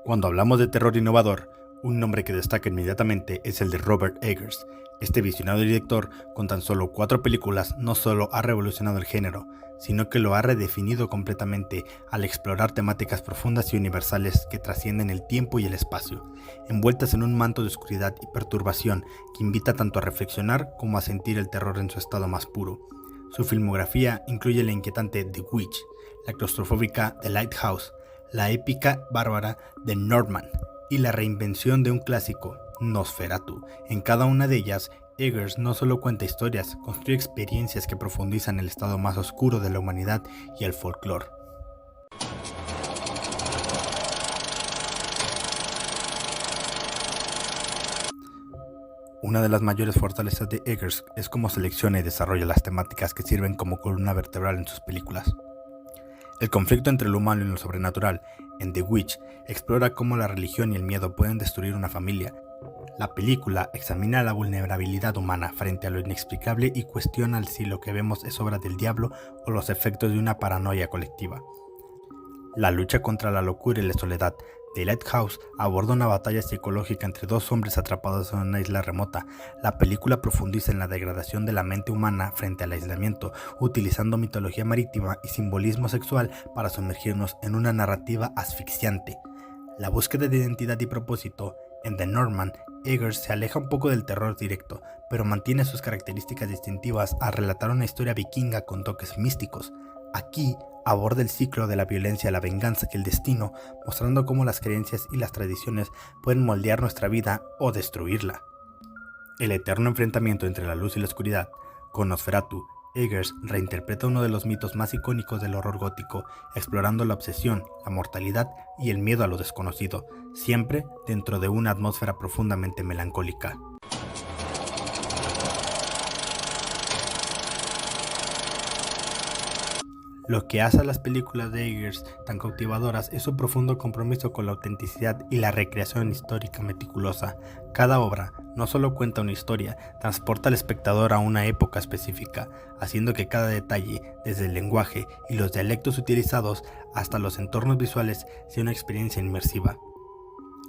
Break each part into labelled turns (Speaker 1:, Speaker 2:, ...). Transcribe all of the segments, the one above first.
Speaker 1: Cuando hablamos de terror innovador, un nombre que destaca inmediatamente es el de Robert Eggers. Este visionario director, con tan solo 4 películas, no solo ha revolucionado el género, sino que lo ha redefinido completamente al explorar temáticas profundas y universales que trascienden el tiempo y el espacio, envueltas en un manto de oscuridad y perturbación que invita tanto a reflexionar como a sentir el terror en su estado más puro. Su filmografía incluye la inquietante The Witch, la claustrofóbica The Lighthouse, la épica bárbara The Northman y la reinvención de un clásico, Nosferatu. En cada una de ellas, Eggers no solo cuenta historias, construye experiencias que profundizan el estado más oscuro de la humanidad y el folclore. Una de las mayores fortalezas de Eggers es cómo selecciona y desarrolla las temáticas que sirven como columna vertebral en sus películas. El conflicto entre lo humano y lo sobrenatural, en The Witch, explora cómo la religión y el miedo pueden destruir una familia. La película examina la vulnerabilidad humana frente a lo inexplicable y cuestiona si lo que vemos es obra del diablo o los efectos de una paranoia colectiva. La lucha contra la locura y la soledad. The Lighthouse aborda una batalla psicológica entre dos hombres atrapados en una isla remota. La película profundiza en la degradación de la mente humana frente al aislamiento, utilizando mitología marítima y simbolismo sexual para sumergirnos en una narrativa asfixiante. La búsqueda de identidad y propósito. En The Northman, Eggers se aleja un poco del terror directo, pero mantiene sus características distintivas al relatar una historia vikinga con toques místicos. Aquí aborda el ciclo de la violencia, la venganza y el destino, mostrando cómo las creencias y las tradiciones pueden moldear nuestra vida o destruirla. El eterno enfrentamiento entre la luz y la oscuridad. Con Nosferatu, Eggers reinterpreta uno de los mitos más icónicos del horror gótico, explorando la obsesión, la mortalidad y el miedo a lo desconocido, siempre dentro de una atmósfera profundamente melancólica. Lo que hace a las películas de Eggers tan cautivadoras es su profundo compromiso con la autenticidad y la recreación histórica meticulosa. Cada obra no solo cuenta una historia, transporta al espectador a una época específica, haciendo que cada detalle, desde el lenguaje y los dialectos utilizados hasta los entornos visuales, sea una experiencia inmersiva.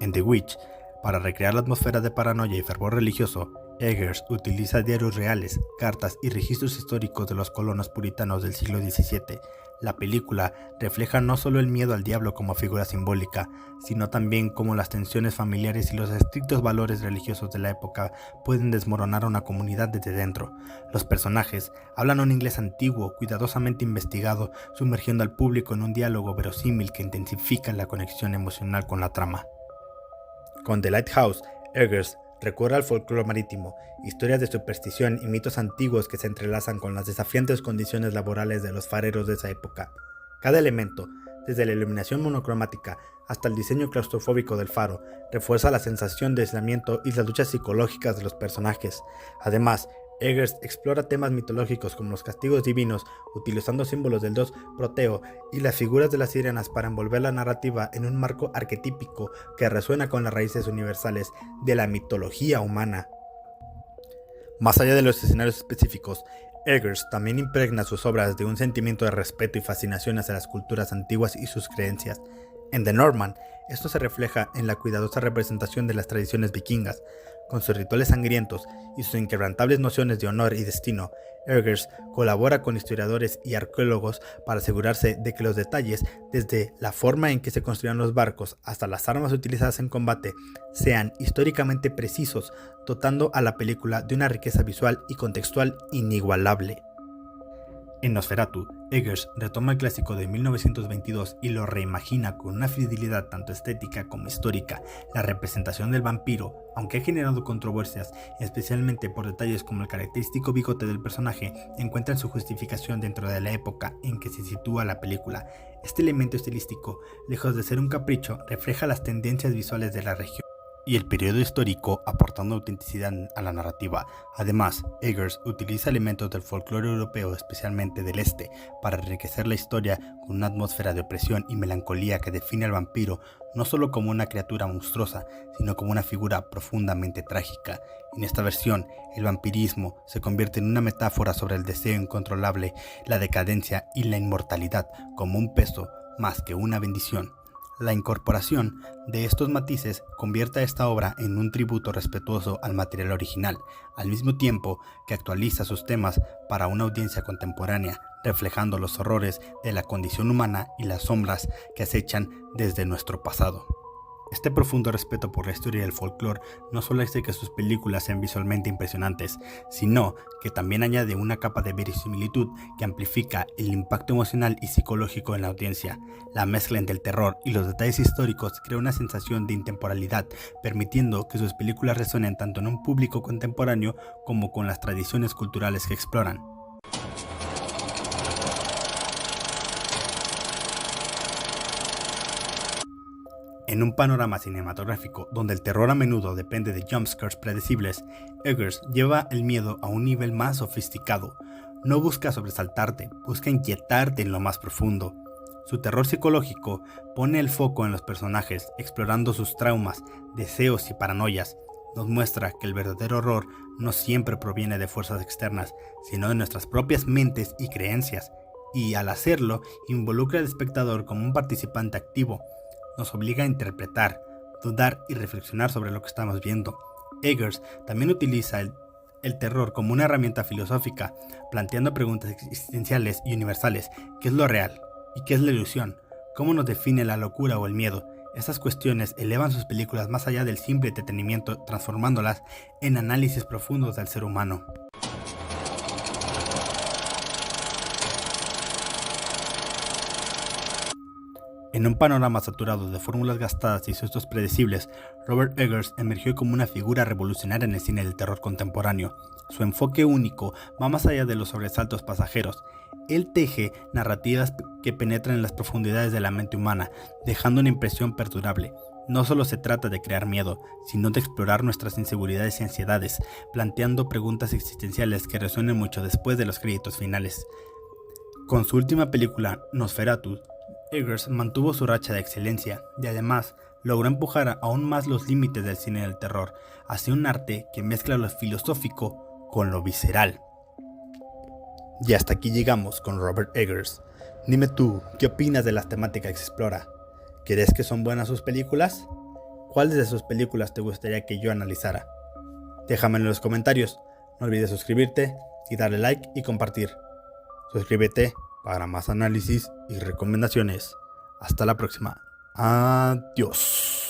Speaker 1: En The Witch, para recrear la atmósfera de paranoia y fervor religioso, Eggers utiliza diarios reales, cartas y registros históricos de los colonos puritanos del siglo XVII. La película refleja no solo el miedo al diablo como figura simbólica, sino también cómo las tensiones familiares y los estrictos valores religiosos de la época pueden desmoronar a una comunidad desde dentro. Los personajes hablan un inglés antiguo, cuidadosamente investigado, sumergiendo al público en un diálogo verosímil que intensifica la conexión emocional con la trama. Con The Lighthouse, Eggers recurre al folclore marítimo, historias de superstición y mitos antiguos que se entrelazan con las desafiantes condiciones laborales de los fareros de esa época. Cada elemento, desde la iluminación monocromática hasta el diseño claustrofóbico del faro, refuerza la sensación de aislamiento y las luchas psicológicas de los personajes. Además, Eggers explora temas mitológicos como los castigos divinos, utilizando símbolos del dios Proteo y las figuras de las sirenas para envolver la narrativa en un marco arquetípico que resuena con las raíces universales de la mitología humana. Más allá de los escenarios específicos, Eggers también impregna sus obras de un sentimiento de respeto y fascinación hacia las culturas antiguas y sus creencias. En The Northman, esto se refleja en la cuidadosa representación de las tradiciones vikingas. Con sus rituales sangrientos y sus inquebrantables nociones de honor y destino, Eggers colabora con historiadores y arqueólogos para asegurarse de que los detalles, desde la forma en que se construían los barcos hasta las armas utilizadas en combate, sean históricamente precisos, dotando a la película de una riqueza visual y contextual inigualable. En Nosferatu, Eggers retoma el clásico de 1922 y lo reimagina con una fidelidad tanto estética como histórica. La representación del vampiro, aunque ha generado controversias, especialmente por detalles como el característico bigote del personaje, encuentran su justificación dentro de la época en que se sitúa la película. Este elemento estilístico, lejos de ser un capricho, refleja las tendencias visuales de la región y el periodo histórico, aportando autenticidad a la narrativa. Además, Eggers utiliza elementos del folclore europeo, especialmente del este, para enriquecer la historia con una atmósfera de opresión y melancolía que define al vampiro no solo como una criatura monstruosa, sino como una figura profundamente trágica. En esta versión, el vampirismo se convierte en una metáfora sobre el deseo incontrolable, la decadencia y la inmortalidad como un peso más que una bendición. La incorporación de estos matices convierte a esta obra en un tributo respetuoso al material original, al mismo tiempo que actualiza sus temas para una audiencia contemporánea, reflejando los horrores de la condición humana y las sombras que acechan desde nuestro pasado. Este profundo respeto por la historia y el folclore no solo hace que sus películas sean visualmente impresionantes, sino que también añade una capa de verisimilitud que amplifica el impacto emocional y psicológico en la audiencia. La mezcla entre el terror y los detalles históricos crea una sensación de intemporalidad, permitiendo que sus películas resuenen tanto en un público contemporáneo como con las tradiciones culturales que exploran. En un panorama cinematográfico donde el terror a menudo depende de jumpscares predecibles, Eggers lleva el miedo a un nivel más sofisticado. No busca sobresaltarte, busca inquietarte en lo más profundo. Su terror psicológico pone el foco en los personajes, explorando sus traumas, deseos y paranoias. Nos muestra que el verdadero horror no siempre proviene de fuerzas externas, sino de nuestras propias mentes y creencias, y al hacerlo, involucra al espectador como un participante activo. Nos obliga a interpretar, dudar y reflexionar sobre lo que estamos viendo. Eggers también utiliza el terror como una herramienta filosófica, planteando preguntas existenciales y universales. ¿Qué es lo real? ¿Y qué es la ilusión? ¿Cómo nos define la locura o el miedo? Estas cuestiones elevan sus películas más allá del simple entretenimiento, transformándolas en análisis profundos del ser humano. En un panorama saturado de fórmulas gastadas y sustos predecibles, Robert Eggers emergió como una figura revolucionaria en el cine del terror contemporáneo. Su enfoque único va más allá de los sobresaltos pasajeros. Él teje narrativas que penetran en las profundidades de la mente humana, dejando una impresión perdurable. No solo se trata de crear miedo, sino de explorar nuestras inseguridades y ansiedades, planteando preguntas existenciales que resuenan mucho después de los créditos finales. Con su última película, Nosferatu, Eggers mantuvo su racha de excelencia y además logró empujar aún más los límites del cine del terror hacia un arte que mezcla lo filosófico con lo visceral. Y hasta aquí llegamos con Robert Eggers. Dime tú, ¿qué opinas de las temáticas que explora? ¿Crees que son buenas sus películas? ¿Cuáles de sus películas te gustaría que yo analizara? Déjame en los comentarios. No olvides suscribirte y darle like y compartir. Suscríbete para más análisis y recomendaciones. Hasta la próxima. Adiós.